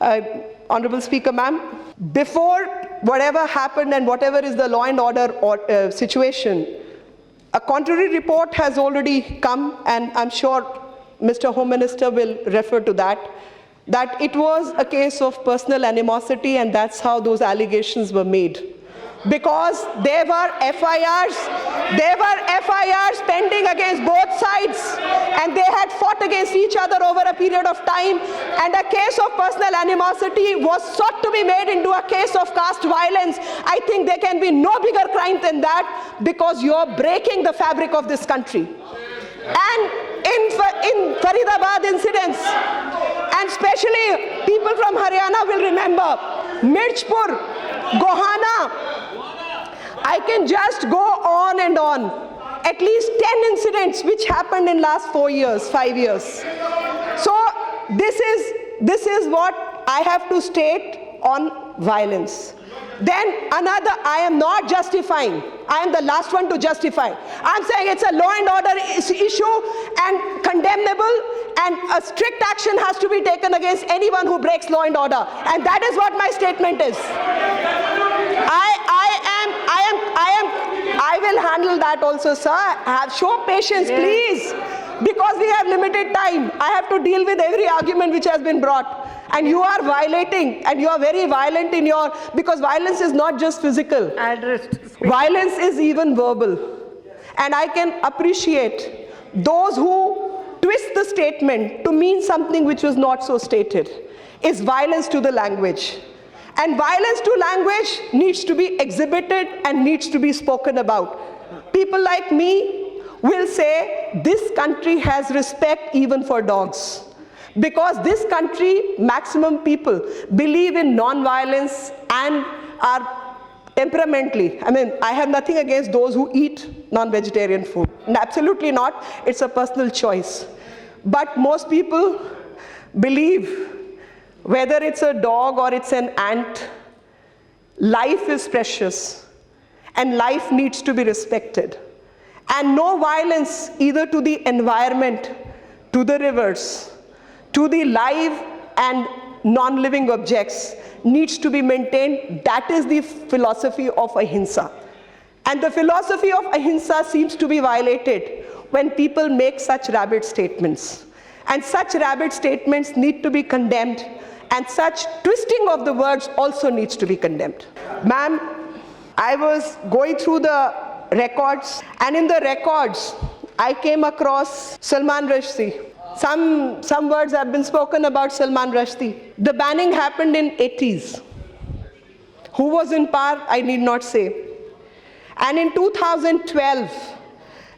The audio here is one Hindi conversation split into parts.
Honorable Speaker, ma'am, before whatever happened and whatever is the law and order situation, a contrary report has already come, and I'm sure Mr. Home Minister will refer to that it was a case of personal animosity, and that's how those allegations were made. Because there were FIRs pending against both sides, and they had fought against each other over a period of time, and a case of personal animosity was sought to be made into a case of caste violence. I think there can be no bigger crime than that, because you're breaking the fabric of this country. And in Faridabad incidents, and especially people from Haryana will remember, Mirchpur, Gohana, I can just go on and on. At least 10 incidents which happened in last 4 years, 5 years. So this is what I have to state on violence. Then another, I am not justifying. I am the last one to justify. I'm saying it's a law and order issue and condemnable, and a strict action has to be taken against anyone who breaks law and order. And that is what my statement is. I will handle that also, sir. Show patience, please. Because we have limited time. I have to deal with every argument which has been brought. And you are violating, and you are very violent in your, because violence is not just physical. Violence is even verbal. And I can appreciate those who twist the statement to mean something which was not so stated. Is violence to the language. And violence to language needs to be exhibited and needs to be spoken about. People like me will say this country has respect even for dogs. Because this country, maximum people believe in non-violence and are temperamentally. I mean, I have nothing against those who eat non-vegetarian food. Absolutely not. It's a personal choice. But most people believe, whether it's a dog or it's an ant, life is precious and life needs to be respected. And no violence either to the environment, to the rivers, to the live and non-living objects needs to be maintained. That is the philosophy of ahimsa. And the philosophy of ahimsa seems to be violated when people make such rabid statements. And such rabid statements need to be condemned, and such twisting of the words also needs to be condemned. Ma'am, I was going through the records, and in the records, I came across Salman Rushdie. Some words have been spoken about Salman Rushdie. The banning happened in 80s. Who was in power, I need not say. And in 2012,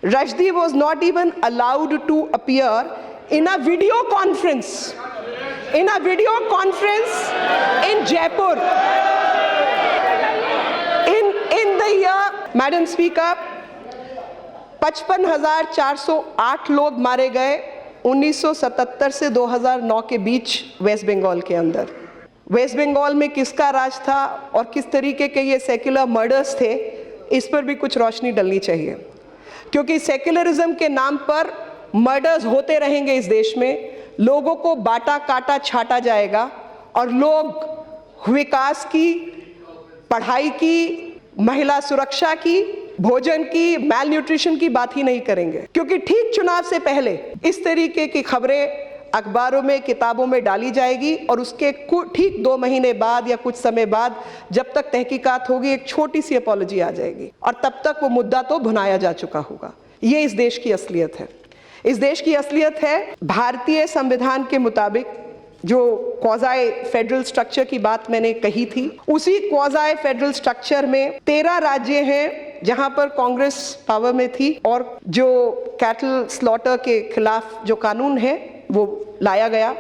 Rushdie was not even allowed to appear in a video conference. In Jaipur. In the year, Madam Speaker, 55,408 लोग मारे गए 1977 से 2009 के बीच वेस्ट बंगाल के अंदर। वेस्ट बंगाल में किसका राज था और किस तरीके के ये सेक्युलर मर्डर्स थे, इस पर भी कुछ रोशनी डलनी चाहिए। क्योंकि सेक्युलरिज्म के नाम पर मर्डर्स होते रहेंगे इस देश में, लोगों को बांटा काटा छाटा जाएगा और लोग विकास की, पढ़ाई की, महिला सुरक्षा की, भोजन की, मैल न्यूट्रिशन की बात ही नहीं करेंगे। क्योंकि ठीक चुनाव से पहले इस तरीके की खबरें अखबारों में, किताबों में डाली जाएगी और उसके ठीक 2 महीने बाद या कुछ समय बाद जब तक तहकीकात होगी एक छोटी सी अपॉलॉजी आ जाएगी और तब तक वो मुद्दा तो भुनाया जा चुका होगा। ये इस देश की असलियत है। इस देश की असलियत है भारतीय संविधान के मुताबिक जो क्वाज़ाई फेडरल स्ट्रक्चर की बात मैंने कही थी, उसी क्वाज़ाई फेडरल स्ट्रक्चर में 13 राज्य हैं जहां पर कांग्रेस पावर में थी और जो कैटल स्लॉटर के खिलाफ जो कानून है वो लाया गया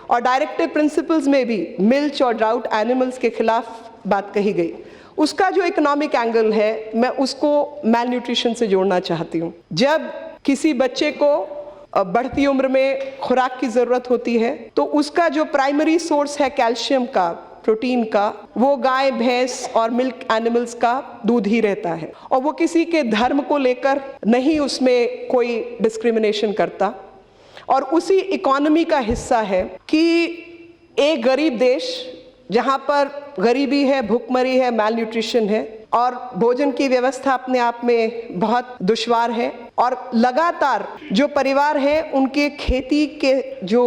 और डायरेक्टिव प्रिंसिपल्स में भी मिल्च और ड्राउट एनिमल्स के खिलाफ बात कही गई। उसका जो इकोनॉमिक एंगल है मैं उसको मैल न्यूट्रिशन से जोड़ना चाहती हूँ। जब किसी बच्चे को बढ़ती उम्र में खुराक की ज़रूरत होती है तो उसका जो प्राइमरी सोर्स है कैल्शियम का, प्रोटीन का, वो गाय, भैंस और मिल्क एनिमल्स का दूध ही रहता है और वो किसी के धर्म को लेकर नहीं उसमें कोई डिस्क्रिमिनेशन करता और उसी इकोनॉमी का हिस्सा है कि एक गरीब देश जहां पर गरीबी है, भूखमरी है, मैल न्यूट्रिशन है और भोजन की व्यवस्था अपने आप में बहुत दुश्वार है, और लगातार जो परिवार है उनके खेती के जो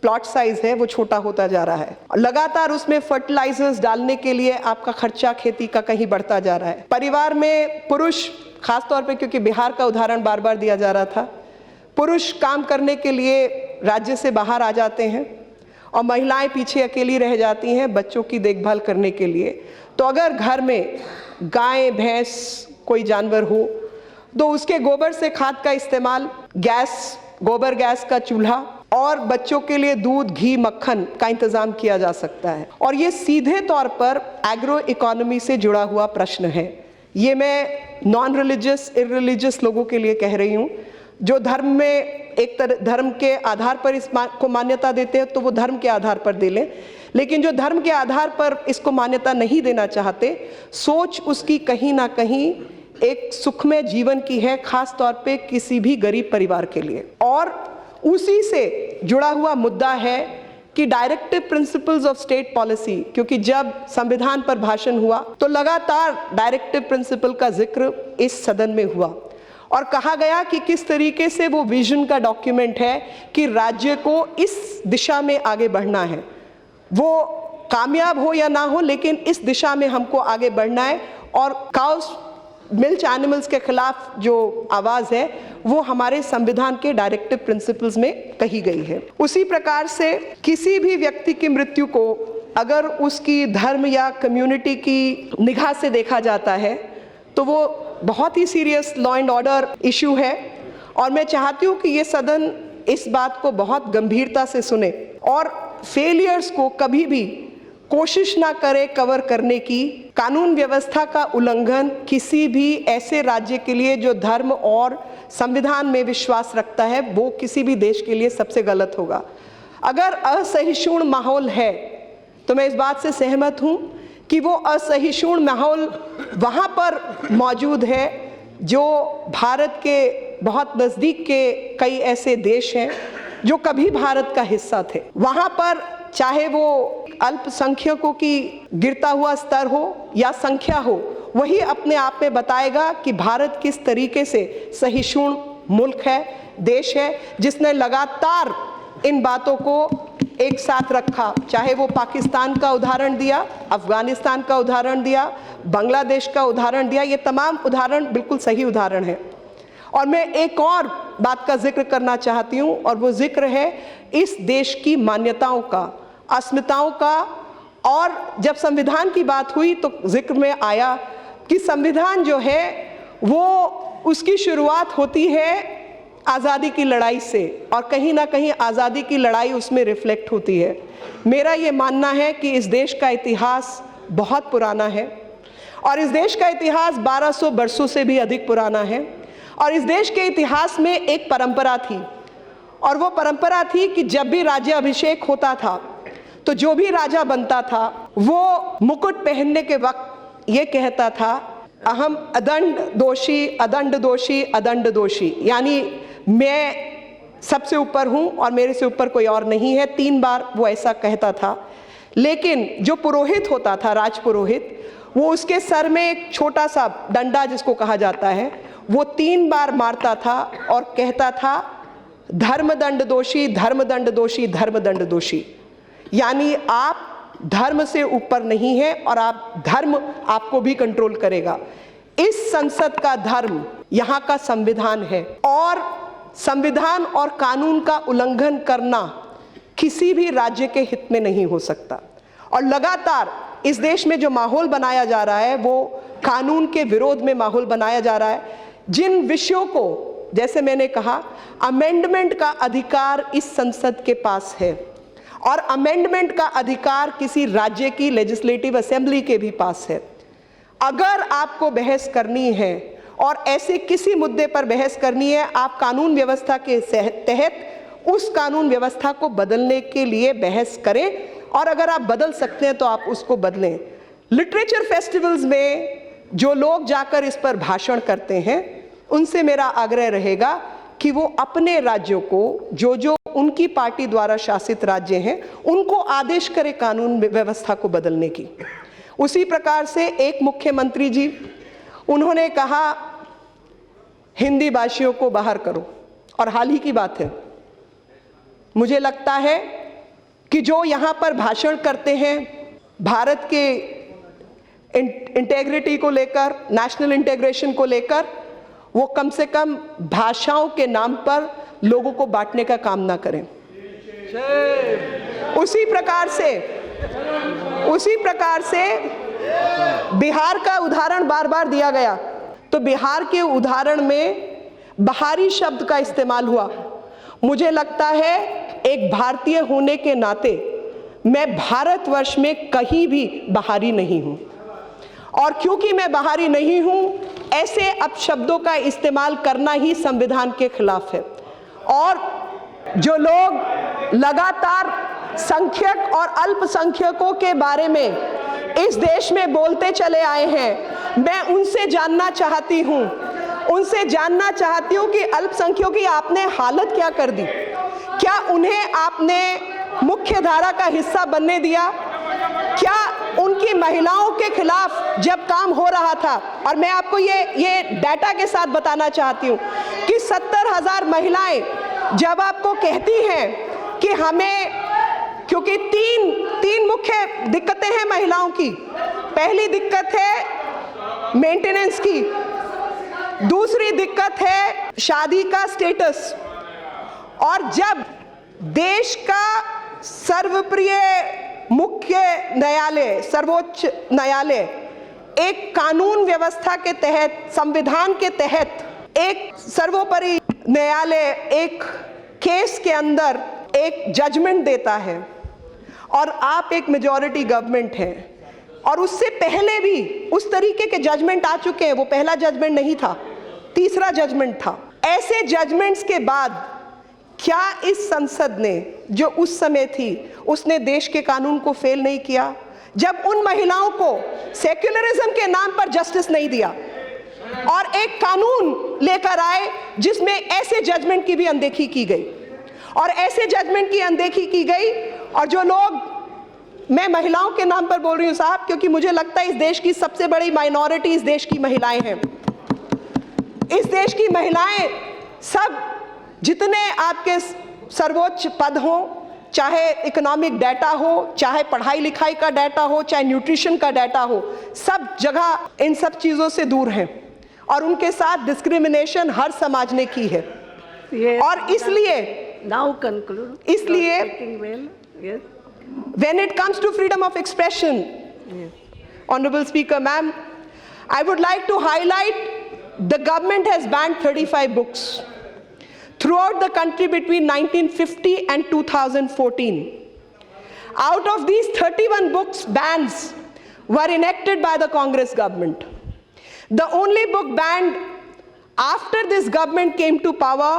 प्लॉट साइज है वो छोटा होता जा रहा है। लगातार उसमें फर्टिलाइजर्स डालने के लिए आपका खर्चा खेती का कहीं बढ़ता जा रहा है। परिवार में पुरुष, खासतौर पे क्योंकि बिहार का उदाहरण बार बार दिया जा रहा था, पुरुष काम करने के लिए राज्य से बाहर आ जाते हैं और महिलाएं पीछे अकेली रह जाती हैं बच्चों की देखभाल करने के लिए। तो अगर घर में गाय, भैंस, कोई जानवर हो तो उसके गोबर से खाद का इस्तेमाल, गैस, गोबर गैस का चूल्हा और बच्चों के लिए दूध, घी, मक्खन का इंतजाम किया जा सकता है। और ये सीधे तौर पर एग्रो इकोनॉमी से जुड़ा हुआ प्रश्न है। ये मैं नॉन रिलीजियस, इररिलीजियस लोगों के लिए कह रही हूँ। जो धर्म में एक तरह धर्म के आधार पर को मान्यता देते हैं तो वो धर्म के आधार पर दे लें, लेकिन जो धर्म के आधार पर इसको मान्यता नहीं देना चाहते, सोच उसकी कहीं ना कहीं एक सुखमय जीवन की है, खास तौर पे किसी भी गरीब परिवार के लिए। और उसी से जुड़ा हुआ मुद्दा है कि directive principles of state policy, क्योंकि जब संविधान पर भाषण हुआ तो लगातार डायरेक्टिव प्रिंसिपल का जिक्र इस सदन में हुआ और कहा गया कि किस तरीके से वो विजन का डॉक्यूमेंट है कि राज्य को इस दिशा में आगे बढ़ना है। वो कामयाब हो या ना हो, लेकिन इस दिशा में हमको आगे बढ़ना है। और काउस, मिल्क एनिमल्स के खिलाफ जो आवाज़ है वो हमारे संविधान के डायरेक्टिव प्रिंसिपल्स में कही गई है। उसी प्रकार से किसी भी व्यक्ति की मृत्यु को अगर उसकी धर्म या कम्युनिटी की निगाह से देखा जाता है तो वो बहुत ही serious law and order issue है। और मैं चाहती हूँ कि ये सदन इस बात को बहुत गंभीरता से सुने और फेलियर्स को कभी भी कोशिश ना करे कवर करने की। कानून व्यवस्था का उल्लंघन किसी भी ऐसे राज्य के लिए जो धर्म और संविधान में विश्वास रखता है, वो किसी भी देश के लिए सबसे गलत होगा। अगर असहिष्णु माहौल है तो मैं इस बात से सहमत हूँ कि वो असहिष्णु माहौल वहाँ पर मौजूद है जो भारत के बहुत नज़दीक के कई ऐसे देश हैं जो कभी भारत का हिस्सा थे। वहाँ पर चाहे वो अल्पसंख्यकों की गिरता हुआ स्तर हो या संख्या हो, वही अपने आप में बताएगा कि भारत किस तरीके से सहिष्णु मुल्क है, देश है, जिसने लगातार इन बातों को एक साथ रखा। चाहे वो पाकिस्तान का उदाहरण दिया, अफगानिस्तान का उदाहरण दिया, बांग्लादेश का उदाहरण दिया, ये तमाम उदाहरण बिल्कुल सही उदाहरण है। और मैं एक और बात का जिक्र करना चाहती हूँ और वो जिक्र है इस देश की मान्यताओं का, अस्मिताओं का। और जब संविधान की बात हुई तो जिक्र में आया कि संविधान जो है वो उसकी शुरुआत होती है आज़ादी की लड़ाई से और कहीं ना कहीं आज़ादी की लड़ाई उसमें रिफ्लेक्ट होती है। मेरा ये मानना है कि इस देश का इतिहास बहुत पुराना है और इस देश का इतिहास 1200 वर्षों से भी अधिक पुराना है। और इस देश के इतिहास में एक परंपरा थी और वो परंपरा थी कि जब भी राज्याभिषेक होता था तो जो भी राजा बनता था वो मुकुट पहनने के वक्त ये कहता था, अहम अदंड दोषी, अदंड दोषी, अदंड दोषी, यानी मैं सबसे ऊपर हूँ और मेरे से ऊपर कोई और नहीं है। 3 बार वो ऐसा कहता था। लेकिन जो पुरोहित होता था, राजपुरोहित, वो उसके सर में एक छोटा सा डंडा जिसको कहा जाता है वो 3 बार मारता था और कहता था, धर्मदंड दोषी, धर्मदंड दोषी, धर्मदंड दोषी। यानी आप धर्म से ऊपर नहीं है और आप धर्म आपको भी कंट्रोल करेगा। इस संसद का धर्म यहाँ का संविधान है और संविधान और कानून का उल्लंघन करना किसी भी राज्य के हित में नहीं हो सकता। और लगातार इस देश में जो माहौल बनाया जा रहा है वो कानून के विरोध में माहौल बनाया जा रहा है। जिन विषयों को, जैसे मैंने कहा, अमेंडमेंट का अधिकार इस संसद के पास है और अमेंडमेंट का अधिकार किसी राज्य की लेजिस्लेटिव असेंबली के भी पास है। अगर आपको बहस करनी है और ऐसे किसी मुद्दे पर बहस करनी है, आप कानून व्यवस्था के तहत उस कानून व्यवस्था को बदलने के लिए बहस करें और अगर आप बदल सकते हैं तो आप उसको बदलें। लिटरेचर फेस्टिवल्स में जो लोग जाकर इस पर भाषण करते हैं उनसे मेरा आग्रह रहेगा कि वो अपने राज्यों को, जो जो उनकी पार्टी द्वारा शासित राज्य हैं, उनको आदेश करे कानून व्यवस्था को बदलने की। उसी प्रकार से एक मुख्यमंत्री जी, उन्होंने कहा हिंदी भाषियों को बाहर करो, और हाल ही की बात है। मुझे लगता है कि जो यहाँ पर भाषण करते हैं भारत के इंटेग्रिटी को लेकर, नेशनल इंटीग्रेशन को लेकर, वो कम से कम भाषाओं के नाम पर लोगों को बांटने का काम ना करें। उसी प्रकार से बिहार का उदाहरण बार बार दिया गया, तो बिहार के उदाहरण में बाहरी शब्द का इस्तेमाल हुआ। मुझे लगता है एक भारतीय होने के नाते मैं भारतवर्ष में कहीं भी बाहरी नहीं हूं, और क्योंकि मैं बाहरी नहीं हूं, ऐसे अपशब्दों का इस्तेमाल करना ही संविधान के खिलाफ है। और जो लोग लगातार संख्यक और अल्पसंख्यकों के बारे में इस देश में बोलते चले आए हैं, मैं उनसे जानना चाहती हूं कि अल्पसंख्यकों की आपने हालत क्या कर दी? क्या उन्हें आपने मुख्य धारा का हिस्सा बनने दिया? क्या उनकी महिलाओं के खिलाफ जब काम हो रहा था, और मैं आपको ये डाटा के साथ बताना चाहती हूँ कि 70,000 महिलाएं जब आपको कहती हैं कि हमें, क्योंकि तीन मुख्य दिक्कतें हैं महिलाओं की। पहली दिक्कत है मेंटेनेंस की, दूसरी दिक्कत है शादी का स्टेटस, और जब देश का सर्वप्रिय मुख्य न्यायालय, सर्वोच्च न्यायालय, एक कानून व्यवस्था के तहत, संविधान के तहत एक सर्वोपरि न्यायालय एक केस के अंदर एक जजमेंट देता है, और आप एक मेजॉरिटी गवर्नमेंट हैं, और उससे पहले भी उस तरीके के जजमेंट आ चुके हैं, वो पहला जजमेंट नहीं था, तीसरा जजमेंट था। ऐसे जजमेंट्स के बाद क्या इस संसद ने, जो उस समय थी, उसने देश के कानून को फेल नहीं किया? जब उन महिलाओं को सेक्युलरिज्म के नाम पर जस्टिस नहीं दिया और एक कानून लेकर आए जिसमें ऐसे जजमेंट की भी अनदेखी की गई, और ऐसे जजमेंट की अनदेखी की गई, और जो लोग, मैं महिलाओं के नाम पर बोल रही हूं साहब, क्योंकि मुझे लगता है इस देश की सबसे बड़ी माइनॉरिटी इस देश की महिलाएं हैं। इस देश की महिलाएं सब, जितने आपके सर्वोच्च पद हो, चाहे इकोनॉमिक डाटा हो, चाहे पढ़ाई लिखाई का डाटा हो, चाहे न्यूट्रिशन का डाटा हो, सब जगह इन सब चीज़ों से दूर हैं, और उनके साथ डिस्क्रिमिनेशन हर समाज ने की है। और इसलिए when it comes to freedom of expression, Honorable Speaker, ma'am, I would like to highlight the government has banned 35 books throughout the country between 1950 and 2014. Out of these 31 books, bans were enacted by the Congress government. The only book banned after this government came to power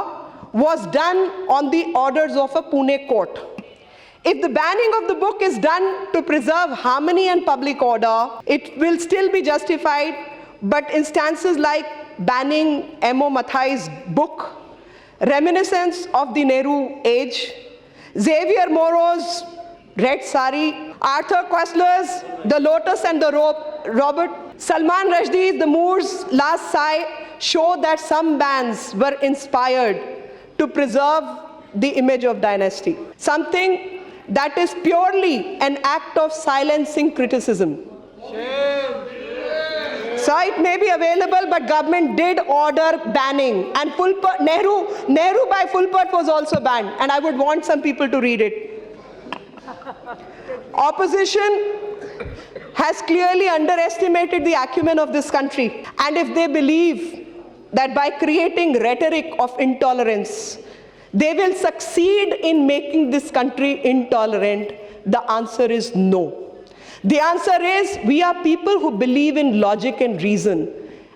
was done on the orders of a Pune court. If the banning of the book is done to preserve harmony and public order, it will still be justified, but instances like banning M.O. Mathai's book, Reminiscence of the Nehru Age, Xavier Moro's Red Sari, Arthur Koestler's The Lotus and the Rope, Robert Salman Rushdie's The Moor's Last Sigh show that some bans were inspired to preserve the image of dynasty, something that is purely an act of silencing criticism. So it may be available, but government did order banning, and Nehru by Fulpert was also banned, and I would want some people to read it. Opposition has clearly underestimated the acumen of this country, and if they believe that by creating rhetoric of intolerance, they will succeed in making this country intolerant, the answer is no. The answer is, we are people who believe in logic and reason,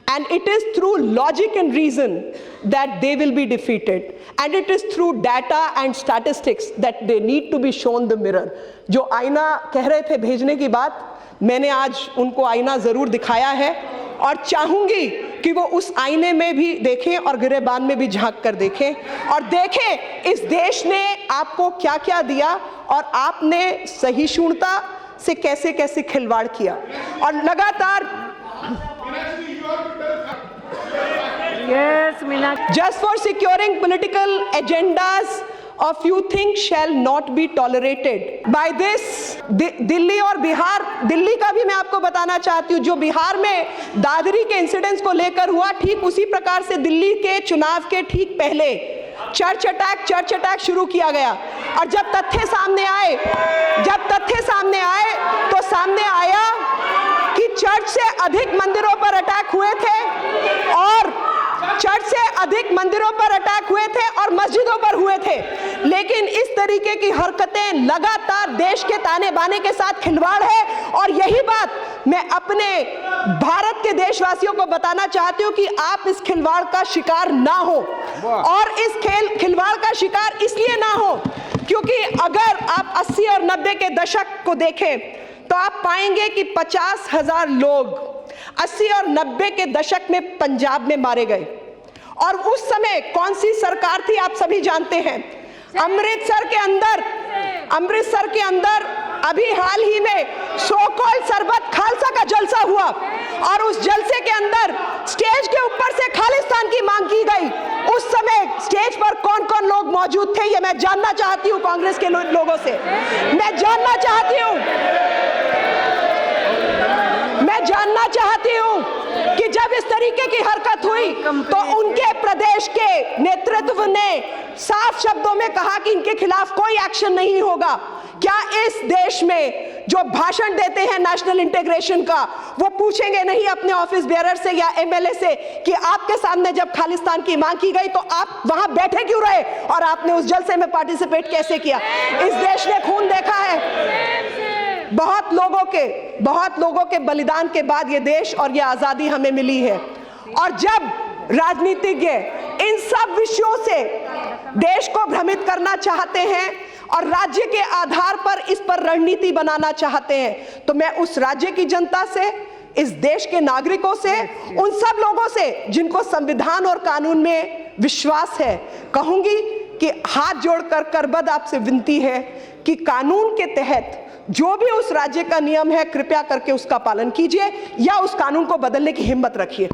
and it is through logic and reason that they will be defeated, and it is through data and statistics that they need to be shown the mirror. जो आईना कह रहे थे भेजने की बात, मैंने आज उनको आईना जरूर दिखाया है, और चाहूंगी कि वो उस आईने में भी देखें और गिरेबान में भी झांक कर देखें और देखें इस देश ने आपको क्या क्या दिया और आपने सहिष्णुता से कैसे कैसे खिलवाड़ किया। और लगातार just for securing political agendas of few things shall not be tolerated by this। Delhi और बिहार, दिल्ली का भी मैं आपको बताना चाहती हूँ, जो बिहार में दादरी के इंसिडेंट्स को लेकर हुआ, ठीक उसी प्रकार से दिल्ली के चुनाव के ठीक पहले चर्च अटैक शुरू किया गया। और जब तथ्य सामने आए तो सामने आया कि चर्च से अधिक मंदिरों पर अटैक हुए थे और मस्जिदों पर हुए थे। लेकिन इस तरीके की हरकतें लगातार देश के ताने बाने के साथ खिलवाड़ है। और यही बात मैं अपने भारत के देशवासियों को बताना चाहती हूं कि आप इस खिलवाड़ का शिकार ना हो। और इस खिलवाड़ का शिकार इसलिए ना हो क्योंकि अगर आप 80 और 90 के दशक को देखें तो आप पाएंगे कि 50,000 लोग 80 और 90 के दशक में पंजाब में मारे गए। और उस समय कौन सी सरकार थी आप सभी जानते हैं। अमृतसर के अंदर अभी हाल ही में सो कॉल्ड सरबत खालसा का जलसा हुआ और उस जलसे के अंदर स्टेज के ऊपर से खालिस्तान की मांग की गई। उस समय स्टेज पर कौन कौन लोग मौजूद थे ये मैं जानना चाहती हूं कांग्रेस के लोगों से। मैं जानना चाहती हूं कि जब इस तरीके की हरकत हुई तो उनके प्रदेश के नेतृत्व ने साफ शब्दों में कहा कि इनके खिलाफ कोई एक्शन नहीं होगा। क्या इस देश में जो भाषण देते हैं नेशनल इंटीग्रेशन का, वो पूछेंगे नहीं अपने ऑफिस बेयरर से या एमएलए से कि आपके सामने जब खालिस्तान की मांग की गई तो आप वहां बैठे क्यों रहे और आपने उस जलसे में पार्टिसिपेट कैसे किया? इस देश ने खून देखा है। बहुत लोगों के बलिदान के बाद ये देश और ये आजादी हमें मिली है। और जब राजनीतिज्ञ इन सब विषयों से देश को भ्रमित करना चाहते हैं और राज्य के आधार पर इस पर रणनीति बनाना चाहते हैं तो मैं उस राज्य की जनता से, इस देश के नागरिकों से, उन सब लोगों से जिनको संविधान और कानून में विश्वास है, कहूंगी कि हाथ जोड़कर करबद्ध आपसे विनती है कि कानून के तहत जो भी उस राज्य का नियम है कृपया करके उसका पालन कीजिए या उस कानून को बदलने की हिम्मत रखिए।